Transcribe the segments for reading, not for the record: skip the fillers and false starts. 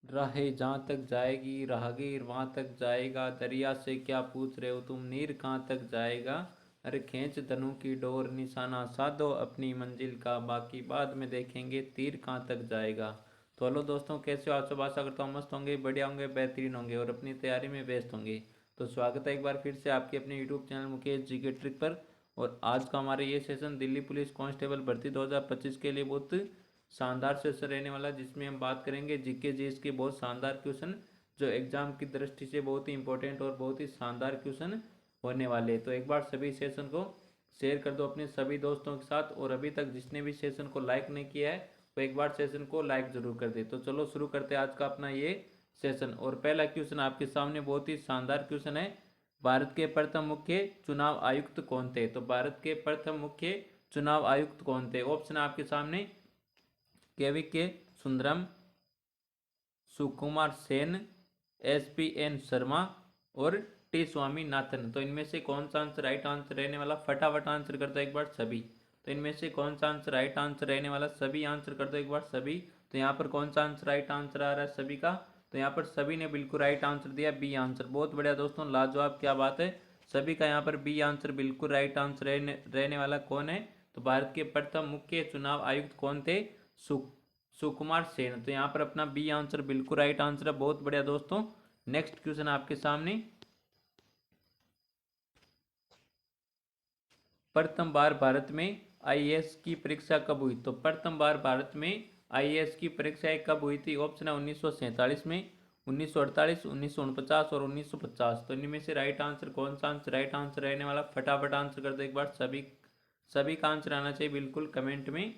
राहें जहाँ तक जाएगी राहगीर वहाँ तक जाएगा, दरिया से क्या पूछ रहे हो तुम, नीर कहाँ तक जाएगा, अरे खींच धनुष की डोर, निशाना साधो अपनी मंजिल का, बाकी बाद में देखेंगे तीर कहाँ तक जाएगा। तो हेलो दोस्तों, कैसे हो आप सब? आशा करता हूँ मस्त होंगे, बढ़िया होंगे, बेहतरीन होंगे और अपनी तैयारी में व्यस्त होंगे। तो स्वागत है एक बार फिर से आपके अपने यूट्यूब चैनल मुकेश जी के ट्रिक पर। और आज का हमारा ये सेशन दिल्ली पुलिस कांस्टेबल भर्ती 2025 के लिए बहुत शानदार सेशन रहने वाला है, जिसमें हम बात करेंगे जीके जीएस के बहुत शानदार क्वेश्चन, जो एग्जाम की दृष्टि से बहुत ही इंपॉर्टेंट और बहुत ही शानदार क्वेश्चन होने वाले। तो एक बार सभी सेशन को शेयर कर दो अपने सभी दोस्तों के साथ, और अभी तक जिसने भी सेशन को लाइक नहीं किया है वो एक बार सेशन को लाइक जरूर कर दे। तो चलो शुरू करते हैं आज का अपना ये सेशन। और पहला क्वेश्चन आपके सामने बहुत ही शानदार क्वेश्चन है, भारत के प्रथम मुख्य चुनाव आयुक्त कौन थे? तो भारत के प्रथम मुख्य चुनाव आयुक्त कौन थे? ऑप्शन आपके सामने, केवी के सुंदरम, सुकुमार सेन, SPN शर्मा और टी स्वामीनाथन। तो इनमें से कौन सा आंसर राइट आंसर रहने वाला? फटाफट आंसर कर दो एक बार सभी। तो इनमें से कौन सा आंसर राइट आंसर रहने वाला? सभी आंसर कर दो एक बार सभी। तो यहाँ पर कौन सा आंसर राइट आंसर आ रहा है सभी का? तो यहाँ पर सभी ने बिल्कुल राइट आंसर दिया, बी आंसर। बहुत बढ़िया दोस्तों, लाजवाब, क्या बात है। सभी का यहाँ पर बी आंसर बिल्कुल राइट आंसर रहने वाला कौन है? तो भारत के प्रथम मुख्य चुनाव आयुक्त कौन थे? सुकुमार सेन। तो यहाँ पर अपना बी आंसर बिल्कुल राइट आंसर है, बहुत बढ़िया दोस्तों। नेक्स्ट क्वेश्चन आपके सामने, प्रथम बार भारत में आईएएस की परीक्षा कब हुई? तो प्रथम बार भारत में आईएएस की परीक्षाएं कब हुई थी? ऑप्शन है 1947 में, 1948, 1949 और 1950। तो इनमें से राइट आंसर कौन सा आंसर राइट आंसर रहने वाला? फटाफट आंसर कर दो एक बार सभी। सभी का आंसर आना चाहिए बिल्कुल कमेंट में।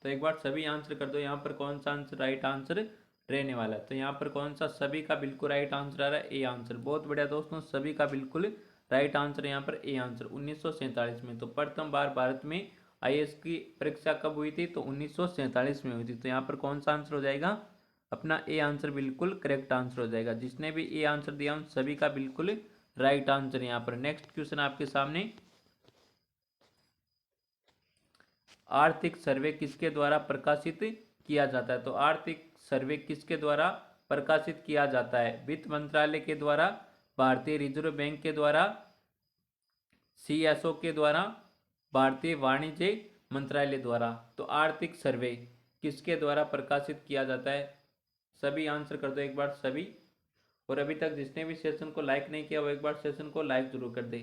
तो एक बार सभी आंसर कर दो, यहाँ पर कौन सा आंसर राइट आंसर रहने वाला है? तो यहाँ पर कौन सा? सभी का बिल्कुल राइट आंसर आ रहा है, ए आंसर। बहुत बढ़िया दोस्तों, सभी का बिल्कुल राइट आंसर यहाँ पर ए आंसर, 1947 में। तो प्रथम बार भारत में आईएएस की परीक्षा कब हुई थी? तो 1947 में हुई थी। तो यहाँ पर कौन सा आंसर हो जाएगा? अपना ए आंसर बिल्कुल करेक्ट आंसर हो जाएगा। जिसने भी ए आंसर दिया उन सभी का बिल्कुल राइट आंसर यहाँ पर। नेक्स्ट क्वेश्चन आपके सामने, आर्थिक सर्वे किसके द्वारा प्रकाशित किया जाता है? तो आर्थिक सर्वे किसके द्वारा प्रकाशित किया जाता है? वित्त मंत्रालय के द्वारा, भारतीय रिजर्व बैंक के द्वारा, CSO के द्वारा, भारतीय वाणिज्य मंत्रालय द्वारा। तो आर्थिक सर्वे किसके द्वारा प्रकाशित किया जाता है? सभी आंसर कर दो एक बार सभी। और अभी तक जिसने भी सेशन को लाइक नहीं किया वो एक बार सेशन को लाइक जरूर कर दे।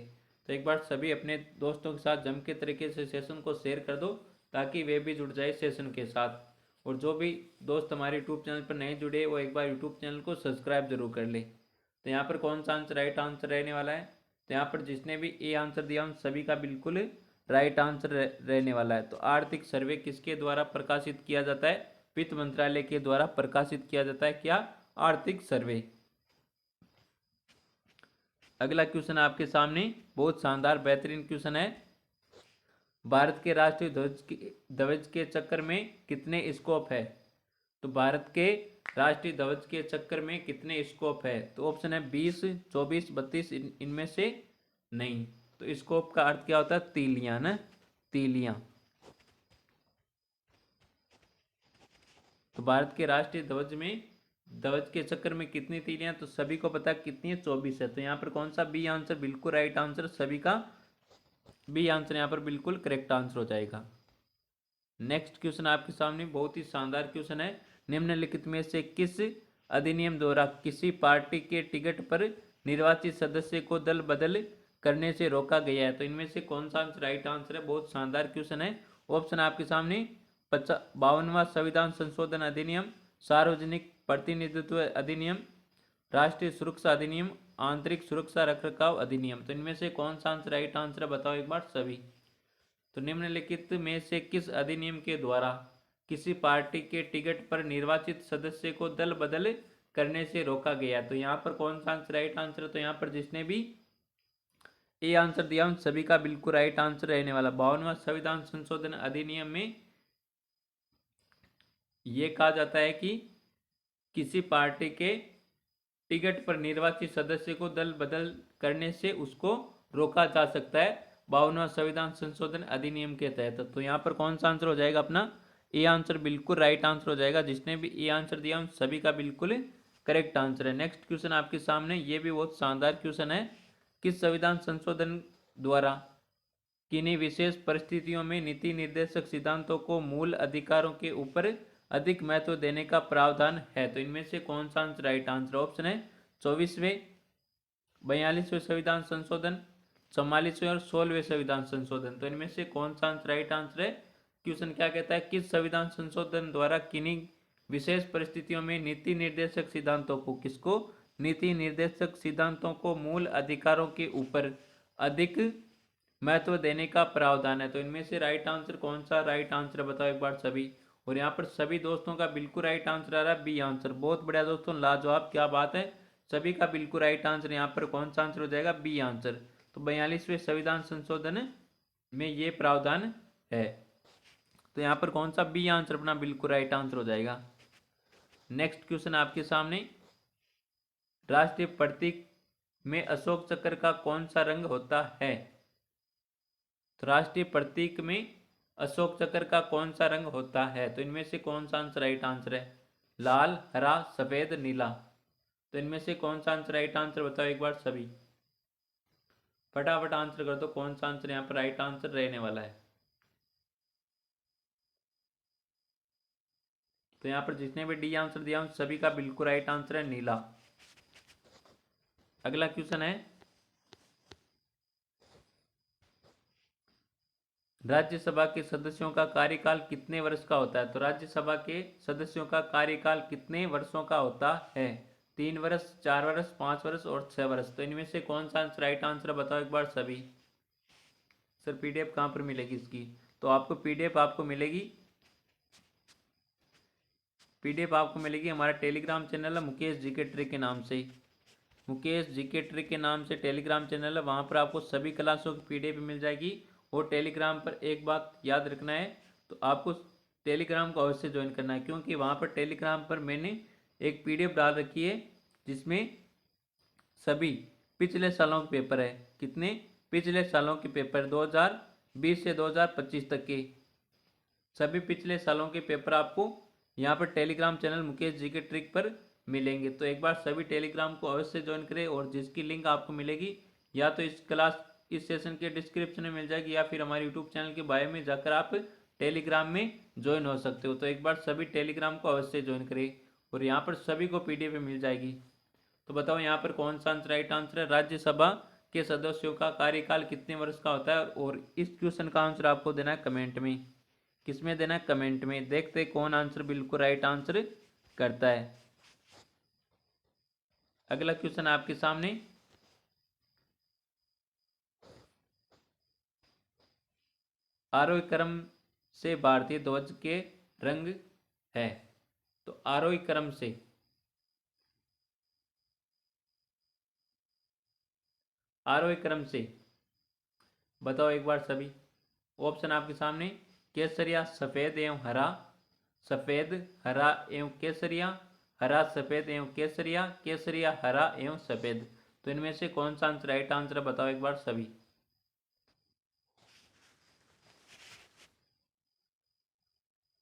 तो एक बार सभी अपने दोस्तों के साथ जम के तरीके से सेशन को शेयर कर दो, ताकि वे भी जुड़ जाए सेशन के साथ। और जो भी दोस्त हमारे यूट्यूब चैनल पर नहीं जुड़े वो एक बार यूट्यूब चैनल को सब्सक्राइब जरूर कर ले। तो यहाँ पर कौन सा आंसर राइट आंसर रहने वाला है? तो यहाँ पर जिसने भी ए आंसर दिया उन सभी का बिल्कुल राइट आंसर रहने वाला है। तो आर्थिक सर्वे किसके द्वारा प्रकाशित किया जाता है? वित्त मंत्रालय के द्वारा प्रकाशित किया जाता है क्या? आर्थिक सर्वे। अगला क्वेश्चन आपके सामने बहुत शानदार बेहतरीन क्वेश्चन है, भारत के राष्ट्रीय ध्वज के चक्कर में कितने स्कोप है? तो भारत के राष्ट्रीय ध्वज के चक्कर में कितने स्कोप है? तो ऑप्शन है 20, 24, 32, इनमें से नहीं। तो स्कोप का अर्थ क्या होता है? तीलियां ना, तीलियां। तो भारत के राष्ट्रीय ध्वज के चक्कर में कितनी तीलियां? तो सभी को पता कितनी है? 24 है। तो यहाँ पर कौन सा? बी आंसर बिल्कुल राइट आंसर, सभी का बी आंसर यहाँ पर बिल्कुल करेक्ट आंसर हो जाएगा। नेक्स्ट क्वेश्चन आपके सामने बहुत ही शानदार क्वेश्चन है, निम्नलिखित में से किस अधिनियम द्वारा किसी पार्टी के टिकट पर निर्वाचित सदस्य को दल बदल करने से रोका गया है? तो इनमें से कौन सा आंसर राइट आंसर है? बहुत शानदार क्वेश्चन है। ऑप्शन आपके सामने, 52वां संविधान संशोधन अधिनियम, सार्वजनिक प्रतिनिधित्व अधिनियम, राष्ट्रीय सुरक्षा अधिनियम, आंतरिक सुरक्षा रखरखाव अधिनियम। तो इनमें से कौन सा आंसर राइट आंसर है? बताओ एक बार सभी। तो निम्नलिखित में से किस अधिनियम के द्वारा किसी पार्टी के टिकट पर निर्वाचित सदस्य को दल बदल करने से रोका गया? तो यहाँ पर कौन सा आंसर राइट आंसर है? तो यहाँ पर जिसने भी ए आंसर दिया उन सभी का बिल्कुल राइट आंसर रहने वाला। 52वां संविधान संशोधन अधिनियम में यह कहा जाता है कि किसी पार्टी के टिकट पर निर्वाचित सदस्य को दल बदल करने से उसको रोका जा सकता है 52वां संविधान संशोधन अधिनियम के तहत। तो यहाँ पर कौन सा आंसर हो जाएगा अपना? ए आंसर बिल्कुल राइट आंसर हो जाएगा। जिसने भी ए आंसर दिया उन सभी का बिल्कुल करेक्ट आंसर है। नेक्स्ट क्वेश्चन आपके सामने, ये भी बहुत शानदार क्वेश्चन है। किस संविधान संशोधन द्वारा किन्हीं विशेष परिस्थितियों में नीति निर्देशक सिद्धांतों को मूल अधिकारों के ऊपर अधिक महत्व देने का प्रावधान है? तो इनमें से कौन सा आंसर राइट आंसर? ऑप्शन है 24वें, 42वें संविधान संशोधन, 44वें और 16वें संविधान संशोधन। तो इनमें से कौन सा आंसर राइट आंसर है? क्वेश्चन क्या कहता है, किस संविधान संशोधन द्वारा किन्हीं विशेष परिस्थितियों में नीति निर्देशक सिद्धांतों को, किसको? नीति निर्देशक सिद्धांतों को मूल अधिकारों के ऊपर अधिक महत्व देने का प्रावधान है। तो इनमें से राइट आंसर कौन सा राइट आंसर बताओ एक बार सभी। और यहाँ पर सभी दोस्तों का बिल्कुल राइट आंसर आ रहा है बी आंसर। बहुत बढ़िया दोस्तों, लाजवाब, क्या बात है। सभी का बिल्कुल राइट आंसर यहाँ पर कौन सा आंसर हो जाएगा? B answer. तो 42वें संविधान संशोधन में ये प्रावधान है। तो यहाँ पर कौन सा? बी आंसर अपना बिल्कुल राइट आंसर हो जाएगा। नेक्स्ट क्वेश्चन आपके सामने, राष्ट्रीय प्रतीक में अशोक चक्र का कौन सा रंग होता है? तो राष्ट्रीय प्रतीक में अशोक चक्र का कौन सा रंग होता है? तो इनमें से कौन सा आंसर राइट आंसर है? लाल, हरा, सफेद, नीला। तो इनमें से कौन सा आंसर राइट आंसर बताओ एक बार सभी। फटाफट आंसर कर दो, कौन सा आंसर यहाँ पर राइट आंसर रहने वाला है। तो यहाँ पर जिसने भी डी आंसर दिया उन सभी का बिल्कुल राइट आंसर है नीला। अगला क्वेश्चन है, राज्यसभा के सदस्यों का कार्यकाल कितने वर्ष का होता है? तो राज्यसभा के सदस्यों का कार्यकाल कितने वर्षों का होता है? 3 वर्ष, 4 वर्ष, 5 वर्ष और 6 वर्ष। तो इनमें से कौन सा आंसर राइट आंसर बताओ एक बार सभी। सर पीडीएफ कहाँ पर मिलेगी इसकी? तो आपको पीडीएफ आपको मिलेगी, पीडीएफ आपको मिलेगी हमारा टेलीग्राम चैनल है मुकेश जीके ट्रिक के नाम से। मुकेश जीके ट्रिक के नाम से टेलीग्राम चैनल है, वहाँ पर आपको सभी क्लासों की पीडीएफ मिल जाएगी। और टेलीग्राम पर एक बात याद रखना है, तो आपको टेलीग्राम को अवश्य ज्वाइन करना है, क्योंकि वहाँ पर टेलीग्राम पर मैंने एक पीडीएफ डाल रखी है जिसमें सभी पिछले सालों के पेपर है। कितने? पिछले सालों के पेपर 2020 से 2025 तक के सभी पिछले सालों के पेपर आपको यहाँ पर टेलीग्राम चैनल मुकेश जी के ट्रिक पर मिलेंगे। तो एक बार सभी टेलीग्राम को अवश्य ज्वाइन करें, और जिसकी लिंक आपको मिलेगी या तो इस सेशन के डिस्क्रिप्शन में मिल जाएगी, या फिर हमारे यूट्यूब चैनल के बायो में जाकर आप टेलीग्राम में ज्वाइन हो सकते हो। तो एक बार सभी टेलीग्राम को अवश्य ज्वाइन करें, और यहाँ पर सभी को पीडीएफ मिल जाएगी। तो बताओ यहाँ पर कौन सा आंसर राइट आंसर है? राज्यसभा के सदस्यों का कार्यकाल कितने वर्ष का होता है? और इस क्वेश्चन का आंसर आपको देना है कमेंट में। किसमें देना है? कमेंट में। देखते कौन आंसर बिल्कुल राइट आंसर करता है। अगला क्वेश्चन आपके सामने, आरोही क्रम से भारतीय ध्वज के रंग है? तो आरोही क्रम से, आरोही क्रम से बताओ एक बार सभी। ऑप्शन आपके सामने, केसरिया, सफेद एवं हरा, सफेद, हरा एवं केसरिया, हरा, सफेद एवं केसरिया, केसरिया, हरा एवं सफेद। तो इनमें से कौन सा आंसर राइट आंसर बताओ एक बार सभी।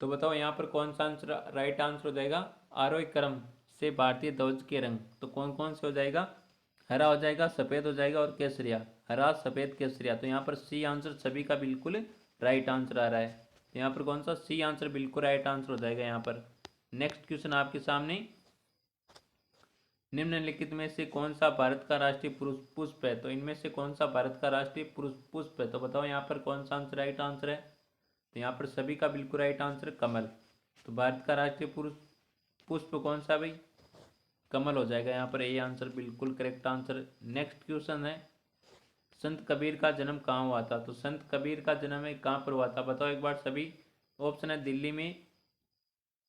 तो बताओ यहाँ पर कौन सा आंसर राइट आंसर हो जाएगा? आरोही क्रम से भारतीय ध्वज के रंग तो कौन कौन से हो जाएगा? हरा हो जाएगा, सफेद हो जाएगा और केसरिया। हरा, सफेद, केसरिया। तो यहाँ पर सी आंसर सभी का बिल्कुल राइट आंसर आ रहा है। तो यहाँ पर कौन सा? सी आंसर बिल्कुल राइट आंसर हो जाएगा यहाँ पर। नेक्स्ट क्वेश्चन आपके सामने, निम्नलिखित में से कौन सा भारत का राष्ट्रीय पुष्प है? तो इनमें से कौन सा भारत का राष्ट्रीय पुष्प है? तो बताओ यहाँ पर कौन सा आंसर राइट आंसर है? तो यहाँ पर सभी का बिल्कुल राइट आंसर कमल। तो भारत का राष्ट्रीय पुष्प कौन सा भाई? कमल हो जाएगा यहाँ पर। ए आंसर बिल्कुल करेक्ट आंसर। नेक्स्ट क्वेश्चन है, संत कबीर का जन्म कहाँ हुआ था? तो संत कबीर का जन्म है कहाँ पर हुआ था? बताओ एक बार सभी। ऑप्शन है दिल्ली में,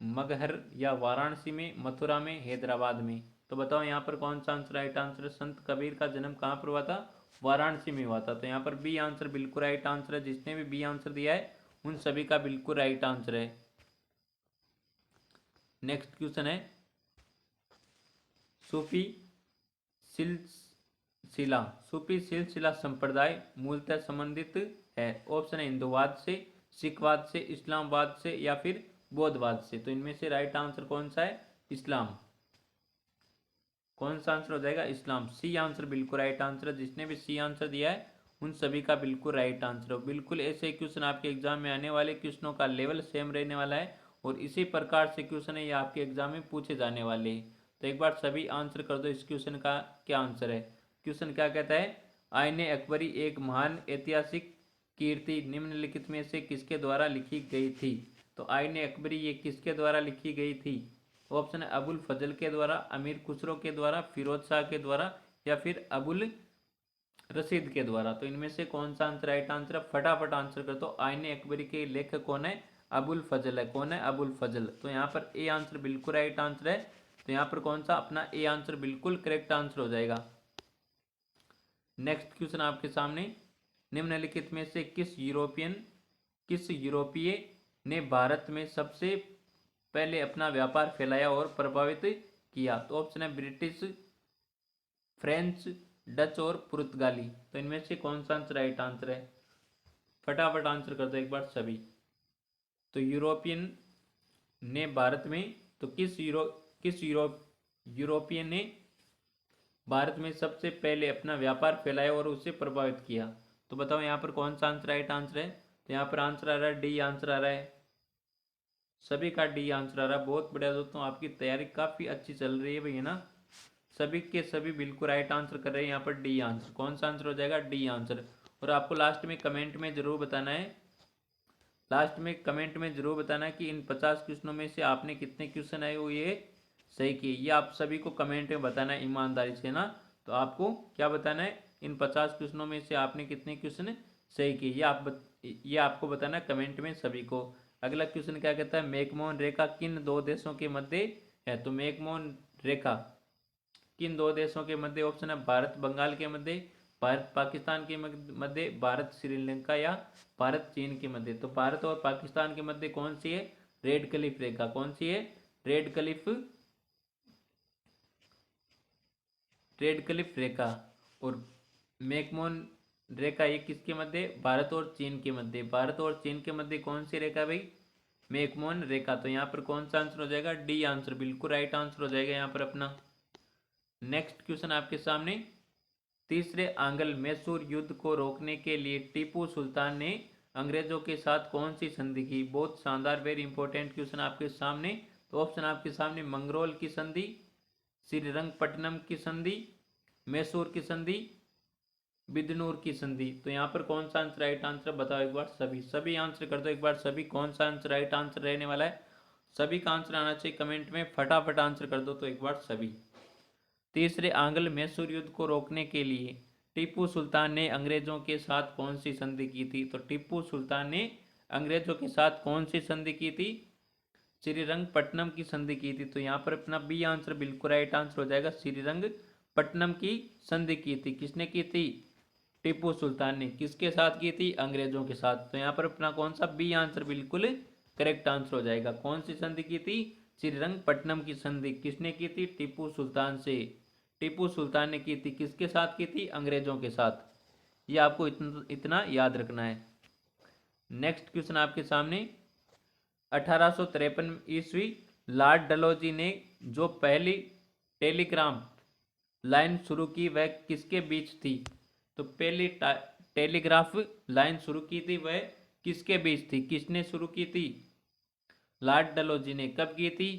मगहर या वाराणसी में, मथुरा में, हैदराबाद में। तो बताओ यहाँ पर कौन सा आंसर राइट आंसर है? संत कबीर का जन्म कहाँ पर हुआ था? वाराणसी में हुआ था। तो यहाँ पर बी आंसर बिल्कुल राइट आंसर है। जिसने भी बी आंसर दिया है उन सभी का बिल्कुल राइट आंसर है। नेक्स्ट क्वेश्चन है, सूफी सिलसिला, सूफी सिलसिला संप्रदाय मूलतः संबंधित है? ऑप्शन है हिंदूवाद से, सिखवाद से, इस्लामवाद से या फिर बौद्धवाद से। तो इनमें से राइट आंसर कौन सा है? इस्लाम। कौन सा आंसर हो जाएगा? इस्लाम। सी आंसर बिल्कुल राइट आंसर है। जिसने भी सी आंसर दिया है उन सभी का बिल्कुल राइट आंसर हो। बिल्कुल ऐसे क्वेश्चन आपके एग्जाम में आने वाले, क्वेश्चनों का लेवल सेम रहने वाला है और इसी प्रकार से क्वेश्चन है ये आपके एग्जाम में पूछे जाने वाले हैं। तो एक बार सभी आंसर कर दो इस क्वेश्चन का क्या आंसर है। क्वेश्चन क्या कहता है? आईने अकबरी एक महान ऐतिहासिक कीर्ति निम्नलिखित में से किसके द्वारा लिखी गई थी? तो आईने अकबरी ये किसके द्वारा लिखी गई थी? ऑप्शन है अबुल फजल के द्वारा, अमीर खुसरो के द्वारा, फिरोज शाह के द्वारा या फिर अबुल रशीद के द्वारा। तो इनमें से कौन सा आंसर राइट आंसर है? फटाफट आंसर कर दो। आईने अकबरी के लेखक कौन है? अबुल फजल है। कौन है? अबुल फजल। तो यहाँ पर ए आंसर बिल्कुल राइट आंसर है। तो यहाँ पर कौन सा अपना ए आंसर बिल्कुल करेक्ट आंसर हो जाएगा। नेक्स्ट क्वेश्चन आपके सामने, निम्नलिखित में से किस यूरोपीय ने भारत में सबसे पहले अपना व्यापार फैलाया और प्रभावित किया? तो ऑप्शन है ब्रिटिश, फ्रेंच, डच और पुर्तगाली। तो इनमें से कौन सा आंसर राइट आंसर है? फटाफट आंसर कर दो एक बार सभी। तो यूरोपियन ने भारत में, तो किस यूरोपियन ने भारत में सबसे पहले अपना व्यापार फैलाया और उसे प्रभावित किया? तो बताओ यहाँ पर कौन सा आंसर राइट आंसर है? तो यहाँ पर आंसर आ रहा है डी आंसर आ रहा है। सभी का डी आंसर आ रहा है। बहुत बढ़िया दोस्तों, आपकी तैयारी काफ़ी अच्छी चल रही है भैया ना। सभी के सभी बिल्कुल राइट आंसर कर रहे हैं। यहाँ पर डी आंसर। कौन सा आंसर हो जाएगा? D answer. और आपको लास्ट में कमेंट में जरूर बताना है, लास्ट में कमेंट में जरूर बताना है कि इन 50 क्वेश्चनों में से आपने कितने क्वेश्चन आए वो ये सही किए। ये आप सभी को कमेंट में बताना है ईमानदारी से ना। तो आपको क्या बताना है? इन 50 क्वेश्चनों में से आपने कितने क्वेश्चन सही किए ये आपको बताना है कमेंट में सभी को। अगला क्वेश्चन क्या कहता है? मैकमोहन रेखा किन दो देशों के मध्य है? तो मैकमोहन रेखा किन दो देशों के मध्य? ऑप्शन है भारत बंगाल के मध्य, भारत पाकिस्तान के मध्य, भारत श्रीलंका या भारत चीन के मध्य। तो भारत और पाकिस्तान के मध्य कौन सी है? रेड क्लिफ रेखा। कौन सी है? रेड क्लिफ रेखा। और मैकमोहन रेखा ये किसके मध्य? भारत और चीन के मध्य। भारत और चीन के मध्य कौन सी रेखा भाई? मैकमोहन रेखा। तो यहाँ पर कौन सा आंसर हो जाएगा? डी आंसर बिल्कुल राइट आंसर हो जाएगा यहाँ पर अपना। नेक्स्ट क्वेश्चन आपके सामने, तीसरे आंग्ल मैसूर युद्ध को रोकने के लिए टीपू सुल्तान ने अंग्रेजों के साथ कौन सी संधि की? बहुत शानदार, वेरी इंपॉर्टेंट क्वेश्चन आपके सामने। तो ऑप्शन आपके सामने मंगरोल की संधि, श्रीरंगपट्टनम की संधि, मैसूर की संधि, बिदनूर की संधि। तो यहाँ पर कौन सा आंसर राइट आंसर बताओ एक बार सभी आंसर कर दो एक बार सभी। कौन सा आंसर राइट आंसर रहने वाला है? सभी का आंसर आना चाहिए कमेंट में। फटाफट आंसर कर दो तो एक बार सभी। तीसरे आंग्ल मैसूर युद्ध को रोकने के लिए टीपू सुल्तान ने अंग्रेजों के साथ कौन सी संधि की थी? तो टीपू सुल्तान ने अंग्रेजों के साथ कौन सी संधि की थी? श्रीरंगपट्टनम की संधि की थी। तो यहाँ पर अपना बी आंसर बिल्कुल राइट आंसर हो जाएगा। श्रीरंगपट्टनम की संधि की थी। किसने की थी? टीपू सुल्तान ने। किसके साथ की थी? अंग्रेजों के साथ। तो यहाँ पर अपना कौन सा बी आंसर बिल्कुल करेक्ट आंसर हो जाएगा। कौन सी संधि की थी? श्रीरंगपट्टनम की संधि। किसने की थी? टीपू सुल्तान से। टीपू सुल्तान ने की थी। किसके साथ की थी? अंग्रेजों के साथ। ये आपको इतना याद रखना है। नेक्स्ट क्वेश्चन आपके सामने, 1853 ईस्वी लॉर्ड डलहौजी ने जो पहली टेलीग्राम लाइन शुरू की वह किसके बीच थी? तो पहली टेलीग्राफ लाइन शुरू की थी वह किसके बीच थी? किसने शुरू की थी? लॉर्ड डलहौजी ने। कब की थी?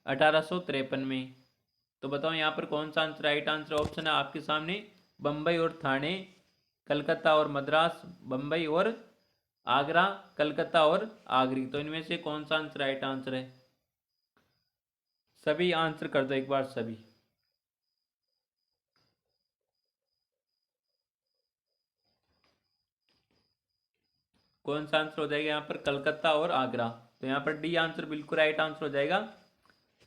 1853 में। तो बताओ यहाँ पर कौन सा आंसर राइट आंसर? ऑप्शन है आपके सामने बम्बई और ठाणे, कलकत्ता और मद्रास, बम्बई और आगरा, कलकत्ता और आगरी। तो इनमें से कौन सा आंसर राइट आंसर है? सभी आंसर कर दो एक बार सभी। कौन सा आंसर हो जाएगा यहाँ पर? कलकत्ता और आगरा। तो यहाँ पर डी आंसर बिल्कुल राइट आंसर हो जाएगा।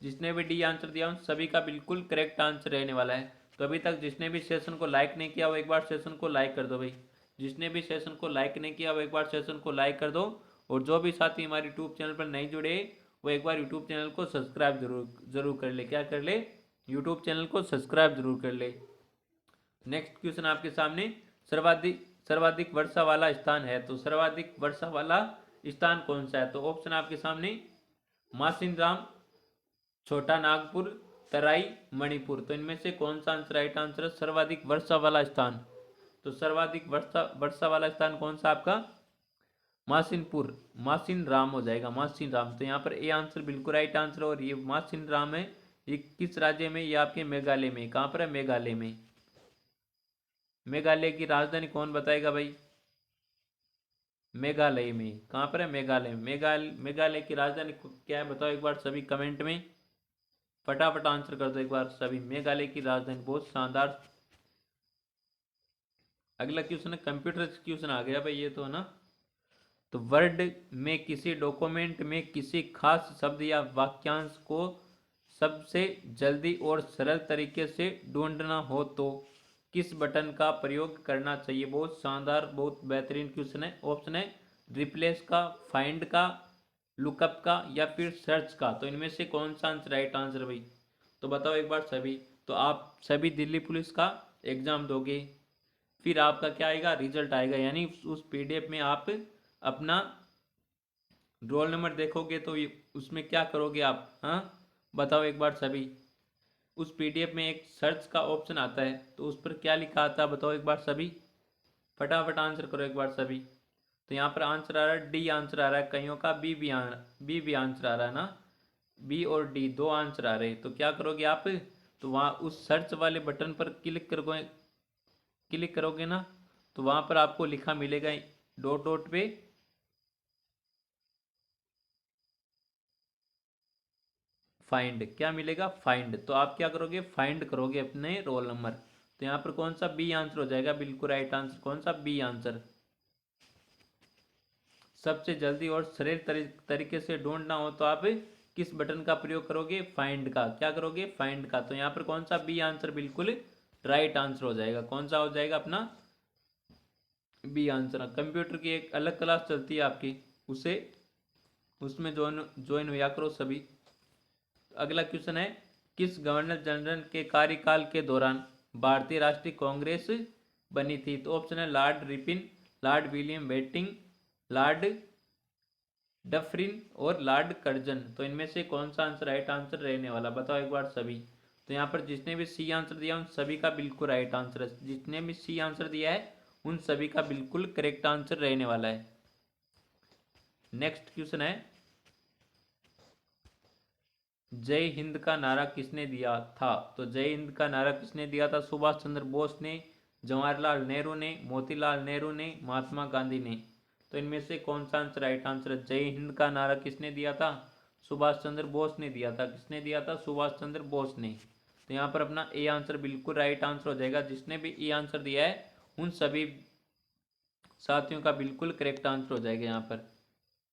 जिसने भी डी आंसर दिया उन सभी का बिल्कुल करेक्ट आंसर रहने वाला है। तो अभी तक जिसने भी सेशन को लाइक नहीं किया वो एक बार सेशन को लाइक कर दो भाई। जिसने भी सेशन को लाइक नहीं किया वो एक बार सेशन को लाइक कर दो। और जो भी साथी हमारे यूट्यूब चैनल पर नहीं जुड़े वो एक बार यूट्यूब चैनल को सब्सक्राइब जरूर कर ले। क्या कर ले? यूट्यूब चैनल को सब्सक्राइब जरूर कर ले। नेक्स्ट क्वेश्चन आपके सामने, सर्वाधिक वर्षा वाला स्थान है। तो सर्वाधिक वर्षा वाला स्थान कौन सा है? तो ऑप्शन आपके सामने मासिन राम, छोटा नागपुर, तराई, मणिपुर। तो इनमें से कौन सा आंसर राइट आंसर है? सर्वाधिक वर्षा वाला स्थान। तो सर्वाधिक वर्षा वर्षा वाला स्थान कौन सा आपका? मासिनपुर, मासिन राम हो जाएगा, मासिन राम। तो यहाँ पर ए आंसर बिल्कुल राइट आंसर। और ये मासिन राम है, ये किस राज्य में? ये आपके मेघालय में। कहाँ पर है? मेघालय में। मेघालय की राजधानी कौन बताएगा भाई? मेघालय में। कहाँ पर है? मेघालय में। मेघालय की राजधानी क्या है बताओ एक बार सभी कमेंट में, फटाफट आंसर कर दो एक बार सभी। मेघालय की राजधानी, बहुत शानदार। अगला क्वेश्चन है, कंप्यूटर क्वेश्चन आ गया भाई ये तो है ना। तो वर्ड में किसी डॉक्यूमेंट में किसी खास शब्द या वाक्यांश को सबसे जल्दी और सरल तरीके से ढूंढना हो तो किस बटन का प्रयोग करना चाहिए? बहुत शानदार, बहुत बेहतरीन क्वेश्चन है। ऑप्शन है रिप्लेस का, फाइंड का, लुकअप का, या फिर सर्च का। तो इनमें से कौन सा आंसर राइट आंसर भाई? तो बताओ एक बार सभी। तो आप सभी दिल्ली पुलिस का एग्जाम दोगे, फिर आपका क्या आएगा? रिजल्ट आएगा। यानी उस पीडीएफ में आप अपना रोल नंबर देखोगे तो उसमें क्या करोगे आप? हाँ बताओ एक बार सभी। उस पीडीएफ में एक सर्च का ऑप्शन आता है, तो उस पर क्या लिखा आता है बताओ एक बार सभी। फटाफट आंसर करो एक बार सभी। तो यहाँ पर आंसर आ रहा है डी आंसर आ रहा है, कईयों का बी भी आंसर आ रहा है ना। बी और डी दो आंसर आ रहे हैं। तो क्या करोगे आप? तो वहाँ उस सर्च वाले बटन पर क्लिक करोगे ना, तो वहाँ पर आपको लिखा मिलेगा डॉट डॉट पे फाइंड। क्या मिलेगा? फाइंड। तो आप क्या करोगे? फाइंड करोगे अपने रोल नंबर। तो यहाँ पर कौन सा बी आंसर हो जाएगा? बिल्कुल राइट आंसर। कौन सा? B answer. सबसे जल्दी और सरल तरीके से ढूंढना हो तो आप किस बटन का प्रयोग करोगे? फाइंड का। क्या करोगे? फाइंड का। तो यहाँ पर कौन सा? बी आंसर बिल्कुल राइट आंसर हो जाएगा। कौन सा हो जाएगा अपना? B answer. कंप्यूटर की एक अलग क्लास चलती है आपकी, उसे उसमें ज्वाइन हुआ करो सभी। अगला क्वेश्चन है, किस गवर्नर जनरल के कार्यकाल के दौरान भारतीय राष्ट्रीय कांग्रेस बनी थी? तो ऑप्शन है Lord Ripon, Lord William Bentinck, Lord Dufferin और लॉर्ड कर्जन। तो इनमें से कौन सा आंसर राइट आंसर रहने वाला? बताओ एक बार सभी। तो यहाँ पर जिसने भी सी आंसर दिया उन सभी का बिल्कुल राइट आंसर है। जिसने भी सी आंसर दिया है उन सभी का बिल्कुल करेक्ट आंसर रहने वाला है। नेक्स्ट क्वेश्चन है, जय हिंद का नारा किसने दिया था? तो जय हिंद का नारा किसने दिया था? सुभाष चंद्र बोस ने, जवाहरलाल नेहरू ने, मोतीलाल नेहरू ने, महात्मा गांधी ने। तो इनमें से कौन सा आंसर राइट आंसर है? जय हिंद का नारा किसने दिया था? सुभाष चंद्र बोस ने दिया था। किसने दिया था? सुभाष चंद्र बोस ने। तो यहाँ पर अपना ए आंसर बिल्कुल राइट आंसर हो जाएगा। जिसने भी ए आंसर दिया है उन सभी साथियों का बिल्कुल करेक्ट आंसर हो जाएगा यहाँ पर।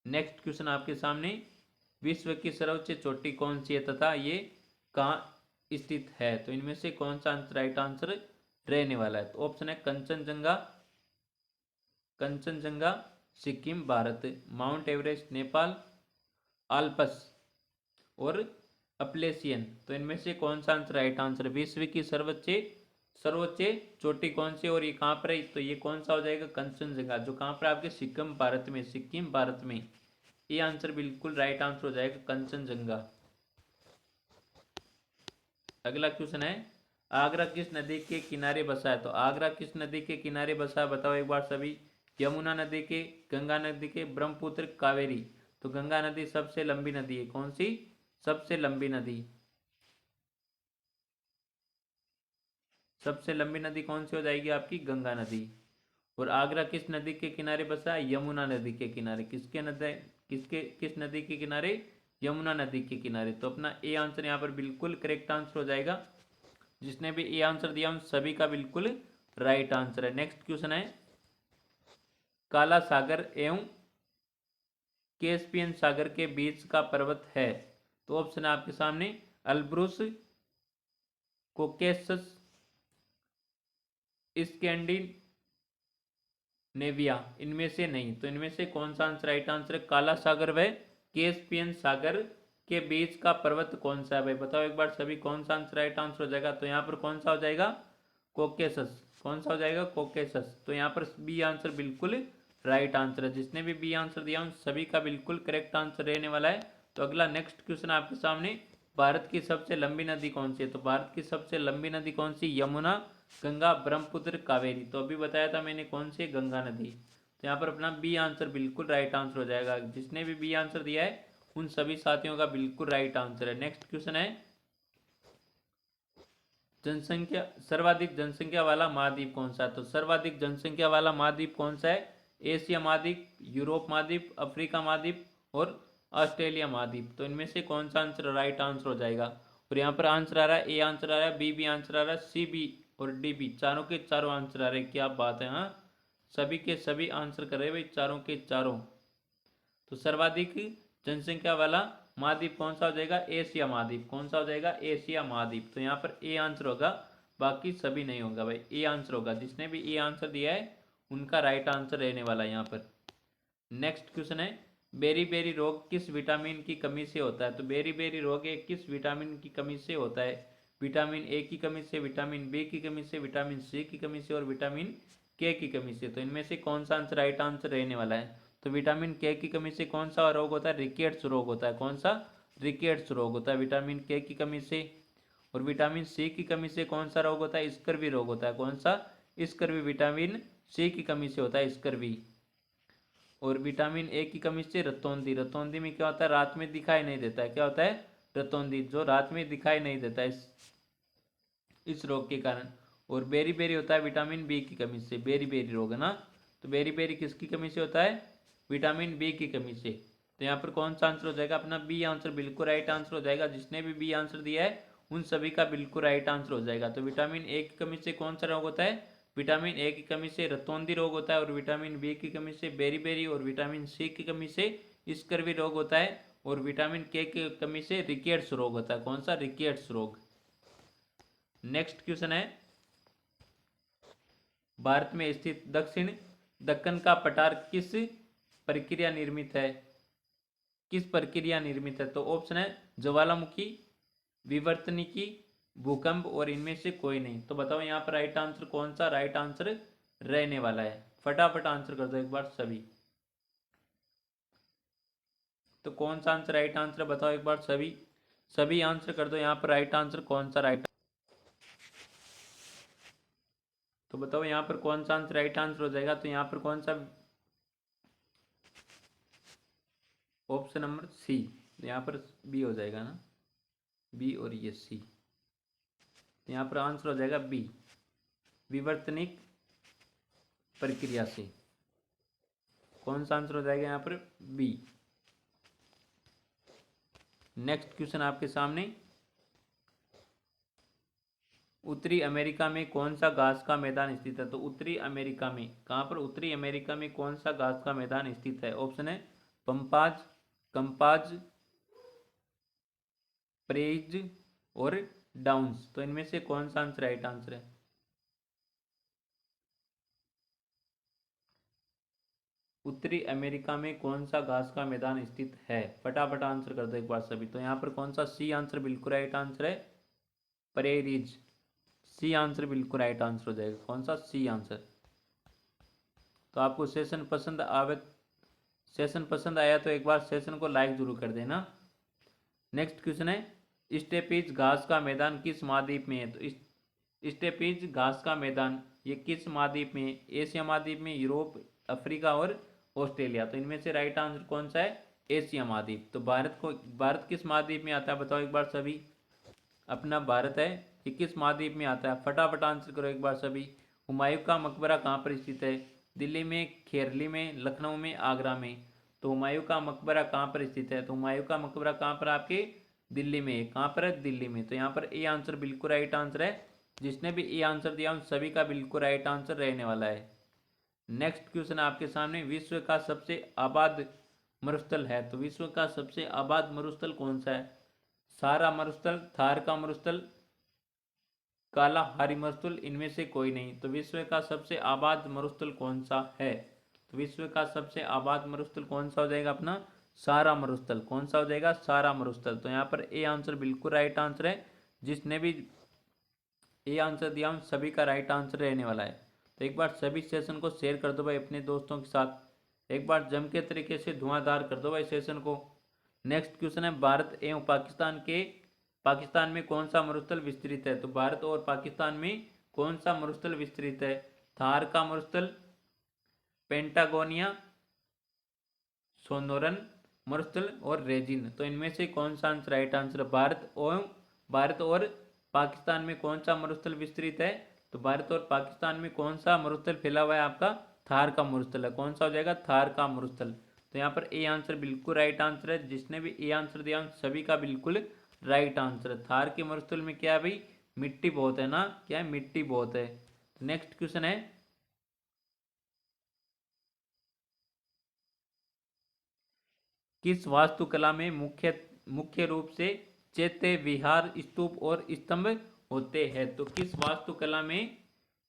नेक्स्ट क्वेश्चन आपके सामने, विश्व की सर्वोच्च चोटी कौन सी है तथा ये कहाँ स्थित है? तो इनमें से कौन सा आंसर राइट आंसर रहने वाला है? तो ऑप्शन है Kanchenjunga, Kanchenjunga Sikkim Bharat, mount Everest Nepal, Alps और अपलेसियन। तो इनमें से कौन सा आंसर राइट आंसर? विश्व की सर्वोच्च सर्वोच्च चोटी कौन सी और ये कहाँ पर है? तो ये कौन सा हो जाएगा? कंचनजंगा, जो कहाँ पर आपके सिक्किम भारत में, सिक्किम भारत में। ये आंसर बिल्कुल राइट आंसर हो जाएगा कंचनजंगा। अगला क्वेश्चन है, आगरा किस नदी के किनारे बसा है? तो आगरा किस नदी के किनारे बसा है बताओ एक बार सभी। यमुना नदी के, गंगा नदी के, ब्रह्मपुत्र, कावेरी। तो गंगा नदी सबसे लंबी नदी है। कौन सी? सबसे लंबी नदी। सबसे लंबी नदी कौन सी हो जाएगी आपकी? गंगा नदी। और आगरा किस नदी के किनारे बसा है? यमुना नदी के किनारे। किस नदी के किनारे? यमुना नदी के किनारे। तो अपना ए आंसर यहाँ पर बिल्कुल करेक्ट आंसर हो जाएगा। जिसने भी ए आंसर दिया उन सभी का बिल्कुल राइट आंसर है। नेक्स्ट क्वेश्चन है, काला सागर एवं कैस्पियन सागर के बीच का पर्वत है? तो ऑप्शन है आपके सामने अल्ब्रुस, कोकेसस, स्कैंडिनेविया। इनमें से नहीं। तो इनमें से कौन सा आंसर राइट आंसर है? काला सागर व कैस्पियन सागर के बीच का पर्वत कौन सा है भाई? बताओ एक बार सभी कौन सा आंसर राइट आंसर हो जाएगा? तो यहाँ पर कौन सा हो जाएगा? कोकेसस। कौन सा हो जाएगा? कोकेसस। तो यहाँ पर बी आंसर बिल्कुल राइट आंसर है। जिसने भी बी आंसर दिया उन सभी का बिल्कुल करेक्ट आंसर रहने वाला है तो अगला नेक्स्ट क्वेश्चन आपके सामने, भारत की सबसे लंबी नदी कौन सी है? तो भारत की सबसे लंबी नदी कौन सी? यमुना, गंगा, ब्रह्मपुत्र, कावेरी। तो अभी बताया था मैंने कौन सी? गंगा नदी। तो यहाँ पर अपना बी आंसर बिल्कुल राइट आंसर हो जाएगा। जिसने भी बी आंसर दिया है उन सभी साथियों का बिल्कुल राइट आंसर है। नेक्स्ट क्वेश्चन है, जनसंख्या सर्वाधिक जनसंख्या वाला महाद्वीप कौन सा है? तो सर्वाधिक जनसंख्या वाला महाद्वीप कौन सा है? एशिया महाद्वीप, यूरोप महाद्वीप, अफ्रीका महाद्वीप और ऑस्ट्रेलिया महाद्वीप। तो इनमें से कौन सा आंसर राइट आंसर हो जाएगा? और यहाँ पर आंसर आ रहा है, ए आंसर आ रहा है, बी भी आंसर आ रहा है, सी भी और डी भी, चारों के चारों आंसर आ रहे हैं। क्या बात है, हाँ सभी के सभी आंसर कर रहे हैं भाई, चारों के चारों। तो सर्वाधिक जनसंख्या वाला महाद्वीप कौन सा हो जाएगा? एशिया महाद्वीप। कौन सा हो जाएगा? एशिया महाद्वीप। तो यहाँ पर ए आंसर होगा, बाकी सभी नहीं होगा भाई, ए आंसर होगा। जिसने भी ए आंसर दिया है उनका राइट आंसर रहने वाला है यहाँ पर। नेक्स्ट क्वेश्चन है, बेरी बेरी रोग किस विटामिन की कमी से होता है? तो बेरी बेरी रोग एक किस विटामिन की कमी से होता है? विटामिन ए की कमी से, विटामिन बी की कमी से, विटामिन सी की कमी से और विटामिन के की कमी से। तो इनमें से कौन सा आंसर राइट आंसर रहने वाला है? तो विटामिन के की कमी से कौन सा रोग होता है? रिकेट्स रोग होता है। कौन सा? रिकेट्स रोग होता है विटामिन के की कमी से। और विटामिन सी की कमी से कौन सा रोग होता है? स्कर्वी रोग होता है। कौन सा? स्कर्वी विटामिन सी की कमी से होता है स्कर्वी। और विटामिन ए की कमी से रतौंधी। रतौंधी में क्या होता है? रात में दिखाई नहीं देता है। क्या होता है? रतौंधी, जो रात में दिखाई नहीं देता है इस रोग के कारण। और बेरी बेरी होता है विटामिन बी की कमी से, बेरी बेरी रोग है ना। तो बेरी बेरी किसकी कमी से होता है? विटामिन बी की कमी से। तो यहाँ पर कौन सा आंसर हो जाएगा? अपना बी आंसर बिल्कुल राइट आंसर हो जाएगा। जिसने भी बी आंसर दिया है उन सभी का बिल्कुल राइट आंसर हो जाएगा। तो विटामिन ए की कमी से कौन सा रोग होता है? विटामिन ए की कमी से रतौंधी रोग होता है। और विटामिन बी की कमी से बेरी बेरी, और विटामिन सी की कमी से स्कर्वी रोग होता है। और विटामिन के की कमी से रिकेट्स रोग होता है। कौन सा? रिकेट्स रोग। नेक्स्ट क्वेश्चन है, भारत में स्थित दक्षिण दक्कन का पठार किस प्रक्रिया निर्मित है? किस प्रक्रिया निर्मित है? तो ऑप्शन है ज्वालामुखी, विवर्तनिकी, भूकंप और इनमें से कोई नहीं। तो बताओ यहाँ पर राइट आंसर कौन सा राइट आंसर रहने वाला है? फटाफट आंसर कर दो एक बार सभी। तो कौन सा आंसर राइट आंसर बताओ एक बार सभी, सभी आंसर कर दो यहाँ पर राइट आंसर कौन सा राइट। तो बताओ यहाँ पर कौन सा आंसर राइट आंसर हो जाएगा? तो यहाँ पर कौन सा? Option number C. यहाँ पर बी हो जाएगा ना, बी और ये सी। यहाँ पर आंसर हो जाएगा बी, विवर्तनिक प्रक्रिया से। कौन सा आंसर हो जाएगा यहाँ पर? बी। नेक्स्ट क्वेश्चन आपके सामने, उत्तरी अमेरिका में कौन सा घास का मैदान स्थित है? तो उत्तरी अमेरिका में कहाँ पर? उत्तरी अमेरिका में कौन सा घास का मैदान स्थित है? ऑप्शन है पंपाज, कंपाज, प्रेज और डाउन्स। तो इनमें से कौन सा आंसर राइट आंसर है? उत्तरी अमेरिका में कौन सा घास का मैदान स्थित है? फटाफट आंसर कर दो एक बार सभी। तो यहाँ पर कौन सा? सी आंसर बिल्कुल राइट आंसर है, प्रेरीज। सी आंसर बिल्कुल राइट आंसर हो जाएगा। कौन सा? C answer. तो आपको सेशन पसंद आया तो एक बार सेशन को लाइक जरूर कर देना। नेक्स्ट क्वेश्चन है, स्टेपीज घास का मैदान किस महाद्वीप में है? तो स्टेपीज घास का मैदान ये किस महाद्वीप में है? एशिया महाद्वीप में, यूरोप, अफ्रीका और ऑस्ट्रेलिया। तो इनमें से राइट आंसर कौन सा है? एशिया महाद्वीप। तो भारत किस महाद्वीप में आता है बताओ एक बार सभी। अपना भारत है, ये किस महाद्वीप में आता है? फटाफट आंसर करो एक बार सभी। हुमायूं का मकबरा कहाँ पर स्थित है? दिल्ली में, खेरली में, लखनऊ में, आगरा में। तो हुमायूं का मकबरा कहाँ पर स्थित है? तो हुमायूं का मकबरा कहाँ पर? आपके दिल्ली में है। कहाँ पर है? दिल्ली में। तो यहाँ पर ए आंसर बिल्कुल राइट आंसर है। जिसने भी ए आंसर दिया उन सभी का बिल्कुल राइट आंसर रहने वाला है। नेक्स्ट क्वेश्चन आपके सामने, विश्व का सबसे आबाद मरुस्थल है? तो विश्व का सबसे आबाद मरुस्थल कौन सा है? सारा मरुस्थल, थार का मरुस्थल, काला हारी मरुस्थल, इनमें से कोई नहीं। तो विश्व का सबसे आबाद मरुस्थल कौन सा है? तो विश्व का सबसे आबाद मरुस्थल कौन सा हो जाएगा? अपना सारा मरुस्थल। कौन सा हो जाएगा? सारा मरुस्थल। तो यहाँ पर ए आंसर बिल्कुल राइट आंसर है। जिसने भी ए आंसर दिया उन सभी का राइट आंसर रहने वाला है। तो एक बार सभी सेशन को शेयर कर दो भाई अपने दोस्तों के साथ। एक बार जम के तरीके से धुआंधार कर दो भाई सेशन को। नेक्स्ट क्वेश्चन है भारत एवं पाकिस्तान में कौन सा मरुस्थल विस्तृत है? तो भारत और पाकिस्तान में कौन सा मरुस्थल विस्तृत है? थार का मरुस्थल, पेंटागोनिया, सोनोरन मरुस्थल और रेजिन। तो इनमें से कौन सा आंसर राइट आंसर? भारत और पाकिस्तान में कौन सा मरुस्थल विस्तृत है? तो भारत और पाकिस्तान में कौन सा मरुस्थल फैला हुआ है आपका? थार का मरुस्थल है। कौन सा हो जाएगा? थार का मरुस्थल। तो यहाँ पर ए आंसर बिल्कुल राइट आंसर है। जिसने भी ए आंसर दिया उन सभी का बिल्कुल राइट आंसर है। थार के मरुस्थल में क्या है भाई? मिट्टी बहुत है ना, क्या है? मिट्टी बहुत है। नेक्स्ट क्वेश्चन है, किस वास्तुकला में मुख्य रूप से चैत्य विहार स्तूप और स्तंभ होते हैं? तो किस वास्तुकला में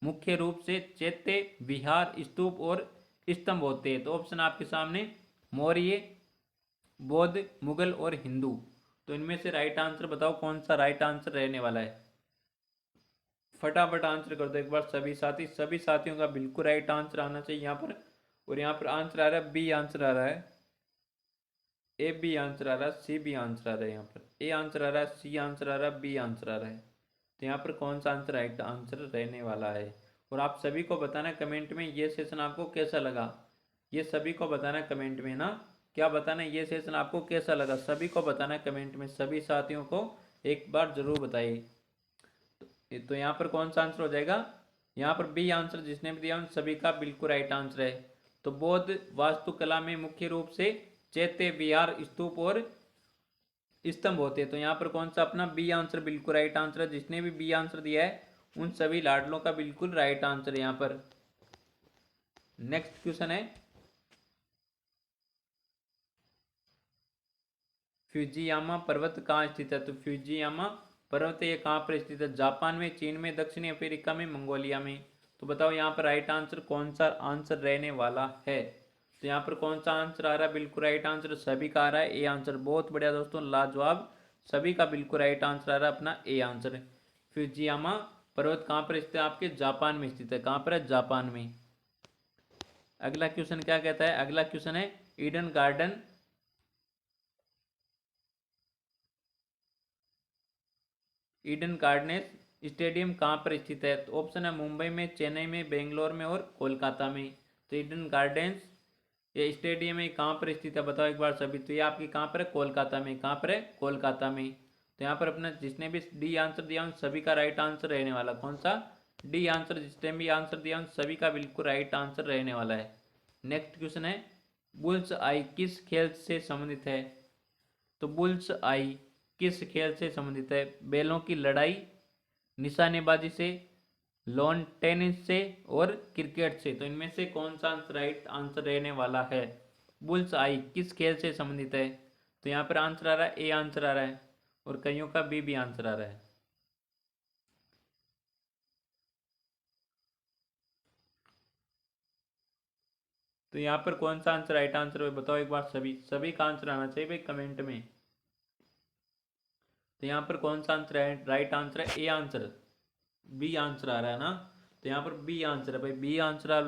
मुख्य रूप से चैत्य विहार स्तूप और स्तंभ होते हैं? तो ऑप्शन आपके सामने मौर्य, बौद्ध, मुगल और हिंदू। तो इनमें से राइट आंसर बताओ कौन सा राइट आंसर रहने वाला है? फटाफट आंसर कर दो एक बार सभी साथी। सभी साथियों का बिल्कुल राइट आंसर आना चाहिए यहाँ पर। और यहाँ पर आंसर आ रहा है बी आंसर आ रहा है, ए बी आंसर आ रहा है, सी बी आंसर आ रहा है। यहाँ पर ए आंसर आ रहा है, सी आंसर आ रहा है, बी आंसर आ रहा है। तो यहाँ पर कौन सा आंसर राइट आंसर रहने वाला है? और आप सभी को बताना कमेंट में ये सेशन आपको कैसा लगा। ये सभी को बताना कमेंट में ना, क्या बताना ये सेशन आपको कैसा लगा, सभी को बताना कमेंट में। सभी साथियों को एक बार जरूर बताइए। तो यहाँ पर कौन सा आंसर हो जाएगा? यहाँ पर बी आंसर जिसने भी दिया उन सभी का बिल्कुल राइट आंसर है। तो बौद्ध वास्तुकला में मुख्य रूप से चैत्य विहार स्तूप और स्तंभ होते हैं। तो यहाँ पर कौन सा अपना बी आंसर बिल्कुल राइट आंसर है। जिसने भी बी आंसर दिया है उन सभी लाडलों का बिल्कुल राइट आंसर है यहाँ पर। नेक्स्ट क्वेश्चन है, फ्यूजियामा पर्वत कहाँ स्थित है? तो फ्यूजियामा पर्वत ये कहाँ पर स्थित है? जापान में, चीन में, दक्षिणी अफ्रीका में, मंगोलिया में। तो बताओ यहाँ पर राइट आंसर कौन सा आंसर रहने वाला है? तो यहाँ पर कौन सा आंसर आ रहा है? बिल्कुल राइट आंसर सभी का आ रहा है, ए आंसर। बहुत बढ़िया दोस्तों, लाजवाब। सभी का बिल्कुल राइट आंसर आ रहा है अपना ए आंसर। फ्यूजियामा पर्वत कहाँ पर स्थित है? आपके जापान में स्थित है। कहाँ पर है? जापान में। अगला क्वेश्चन क्या कहता है? अगला क्वेश्चन है, ईडन गार्डन ईडन गार्डनेस स्टेडियम कहाँ पर स्थित है? तो ऑप्शन है मुंबई में, चेन्नई में, बेंगलोर में और कोलकाता में। तो ईडन गार्डन्स ये स्टेडियम है कहाँ पर स्थित है? बताओ एक बार सभी। तो ये आपकी कहाँ पर है? कोलकाता में। कहाँ पर है? कोलकाता में। तो यहाँ पर अपना जिसने भी डी आंसर दिया उन सभी का राइट आंसर रहने वाला कौन सा? D answer. जिसने भी आंसर दिया उन सभी का बिल्कुल राइट आंसर रहने वाला है। नेक्स्ट क्वेश्चन है, बुल्स आई किस खेल से संबंधित है? तो बुल्स आई किस खेल से संबंधित है? बैलों की लड़ाई, निशानेबाजी से, लॉन टेनिस से और क्रिकेट से। तो इनमें से कौन सा आंसर राइट आंसर रहने वाला है? बुल्स आई किस खेल से संबंधित है? तो यहाँ पर आंसर आ रहा है, ए आंसर आ रहा है और कईयों का बी भी आंसर आ रहा है। तो यहाँ पर कौन सा आंसर राइट आंसर है बताओ एक बार सभी। सभी का आंसर आना चाहिए भाई कमेंट में। तो यहाँ पर कौन सा आंसर है? राइट आंसर है ए आंसर, बी आंसर आ रहा है ना। तो यहाँ पर बी आंसर है भाई, बी आंसर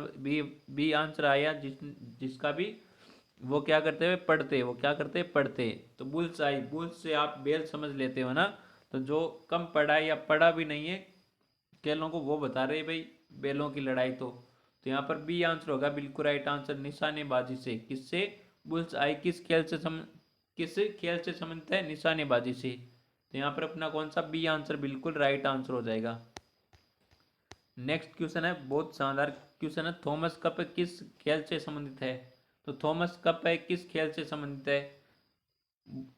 बी आंसर आया। जिसका भी वो क्या करते हुए पढ़ते, वो क्या करते पढ़ते। तो बुल्स आई, बुल्स से आप बेल समझ लेते हो ना। तो जो कम पढ़ा है या पढ़ा भी नहीं है खेलों को वो बता रहे भाई बैलों की लड़ाई। तो यहाँ पर बी आंसर होगा बिल्कुल राइट आंसर, निशानेबाजी से। किससे? बुल्स आई किस खेल से संबंधित है? निशानेबाजी से। तो यहाँ पर अपना कौन सा बी आंसर बिल्कुल राइट आंसर हो जाएगा। नेक्स्ट क्वेश्चन है, बहुत शानदार क्वेश्चन है, थॉमस कप किस खेल से संबंधित है? तो थॉमस कप है किस खेल से संबंधित है?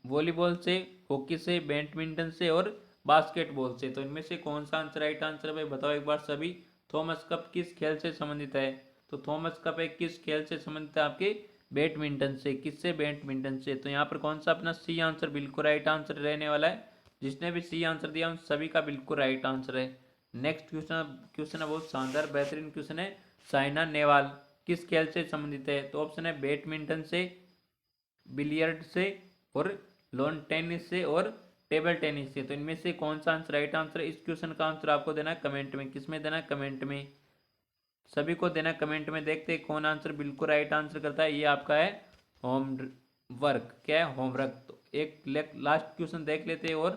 वॉलीबॉल से, हॉकी से, बैडमिंटन से और बास्केटबॉल से। तो इनमें से कौन सा आंसर राइट आंसर है भाई बताओ एक बार सभी। थॉमस कप किस खेल से संबंधित है? तो थॉमस कप एक किस खेल से संबंधित है? आपके बैडमिंटन से। किससे? बैडमिंटन से। तो यहाँ पर कौन सा अपना सी आंसर बिल्कुल राइट आंसर रहने वाला है। जिसने भी सी आंसर दिया उन सभी का बिल्कुल राइट आंसर है। नेक्स्ट क्वेश्चन है बहुत शानदार बेहतरीन क्वेश्चन है, साइना नेहवाल किस खेल से संबंधित है? तो ऑप्शन है बैडमिंटन से, बिलियर्ड से और लॉन टेनिस से और टेबल टेनिस से। तो इनमें से कौन सा आंसर राइट आंसर है? इस क्वेश्चन का आंसर आपको देना है कमेंट में। किसमें देना है? कमेंट में। सभी को देना कमेंट में। देखते हैं कौन आंसर बिल्कुल राइट आंसर करता है। ये आपका है होम वर्क। क्या है? होमवर्क। तो एक लास्ट क्वेश्चन देख लेते हैं। और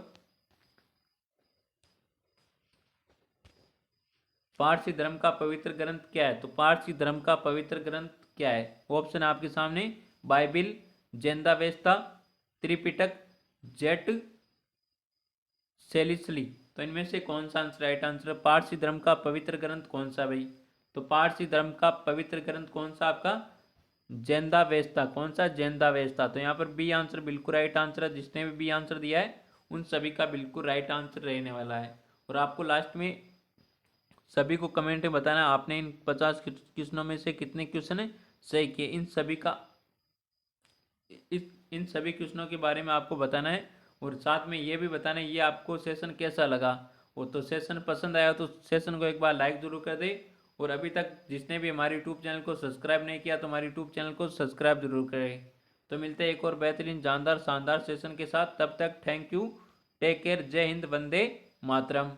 पारसी धर्म का पवित्र ग्रंथ क्या है? तो पारसी धर्म का पवित्र ग्रंथ क्या है? ऑप्शन आपके सामने, बाइबिल, जेंदावेस्ता, त्रिपिटक, जेट सेलिसली। तो इनमें से कौन सा आंसर राइट आंसर है? पारसी धर्म का पवित्र ग्रंथ कौन सा भाई? तो पारसी धर्म का पवित्र ग्रंथ कौन सा आपका? जेंदावेस्ता। कौन सा? जेंदावेस्ता। तो यहाँ पर बी आंसर बिल्कुल राइट आंसर है। जिसने भी बी आंसर दिया है उन सभी का बिल्कुल राइट आंसर रहने वाला है। और आपको लास्ट में सभी को कमेंट में बताना है आपने इन 50 क्वेश्चनों में से कितने क्वेश्चन सही किए। इन सभी क्वेश्चनों के बारे में आपको बताना है। और साथ में ये भी बताना है ये आपको सेशन कैसा लगा। वो तो सेशन पसंद आया तो सेशन को एक बार लाइक जरूर कर दे। और अभी तक जिसने भी हमारे यूट्यूब चैनल को सब्सक्राइब नहीं किया तो हमारे यूट्यूब चैनल को सब्सक्राइब जरूर करें। तो मिलते हैं एक और बेहतरीन जानदार शानदार सेशन के साथ। तब तक थैंक यू, टेक केयर, जय हिंद, वंदे मातरम।